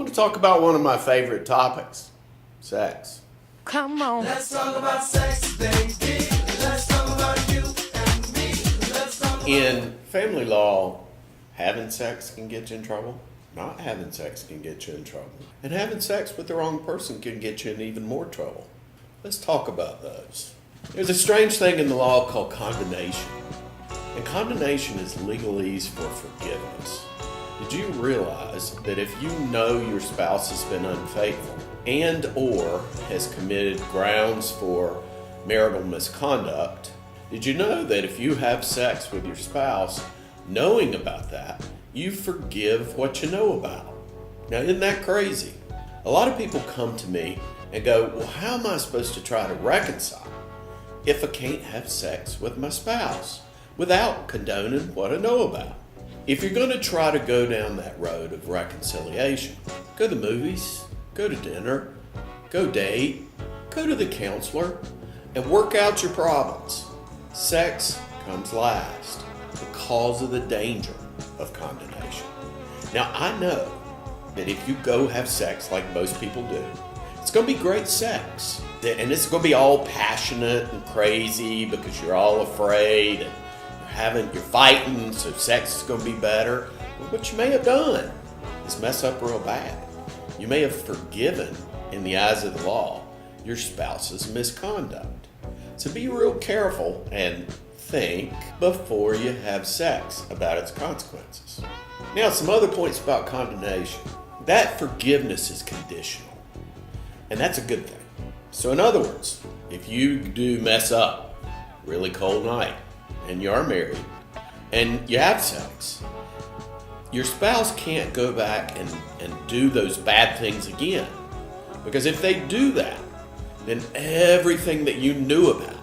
want to talk about one of my favorite topics, sex. Come on. Let's talk about sex, baby. Let's talk about you and me. Let's talk about... In family law, having sex can get you in trouble. Not having sex can get you in trouble. And having sex with the wrong person can get you in even more trouble. Let's talk about those. There's a strange thing in the law called condonation. And condonation is legalese for forgiveness. Did you realize that if you know your spouse has been unfaithful and or has committed grounds for marital misconduct, did you know that if you have sex with your spouse knowing about that, you forgive what you know about? Now, isn't that crazy? A lot of people come to me and go, well, how am I supposed to try to reconcile if I can't have sex with my spouse without condoning what I know about? If you're going to try to go down that road of reconciliation, go to the movies, go to dinner, go date, go to the counselor, and work out your problems. Sex comes last because of the danger of condonation. Now, I know that if you go have sex like most people do, it's going to be great sex. And it's going to be all passionate and crazy because you're all afraid and you're fighting, so sex is going to be better. But what you may have done is mess up real bad. You may have forgiven, in the eyes of the law, your spouse's misconduct. So be real careful and think before you have sex about its consequences. Now, some other points about condonation. That forgiveness is conditional, and that's a good thing. So in other words, if you do mess up, really cold night, and you are married, and you have sex, your spouse can't go back and do those bad things again. Because if they do that, then everything that you knew about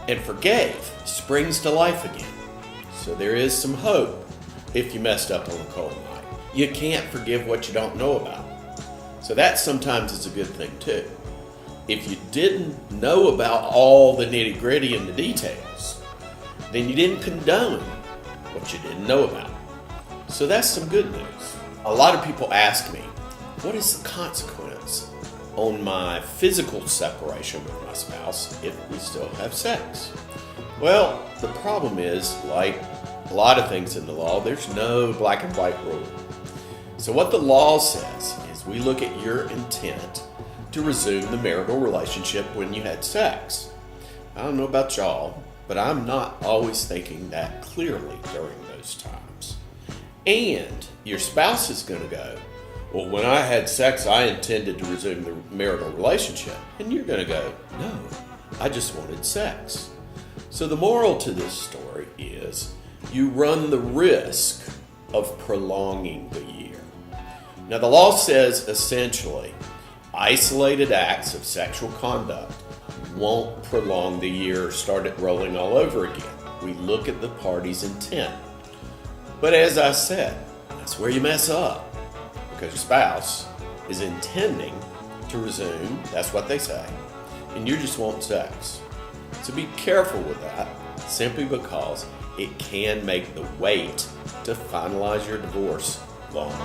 and forgave springs to life again. So there is some hope if you messed up on a cold night. You can't forgive what you don't know about. So that sometimes is a good thing too. If you didn't know about all the nitty-gritty and the details, then you didn't condone what you didn't know about. So that's some good news. A lot of people ask me, what is the consequence on my physical separation with my spouse if we still have sex? Well, the problem is, like a lot of things in the law, there's no black and white rule. So what the law says is we look at your intent to resume the marital relationship when you had sex. I don't know about y'all, but I'm not always thinking that clearly during those times. And your spouse is going to go, well, when I had sex, I intended to resume the marital relationship. And you're going to go, no, I just wanted sex. So the moral to this story is you run the risk of prolonging the year. Now, the law says essentially isolated acts of sexual conduct won't prolong the year or start it rolling all over again. We look at the party's intent. But as I said, that's where you mess up, because your spouse is intending to resume, that's what they say, and you just want sex. So be careful with that, simply because it can make the wait to finalize your divorce longer.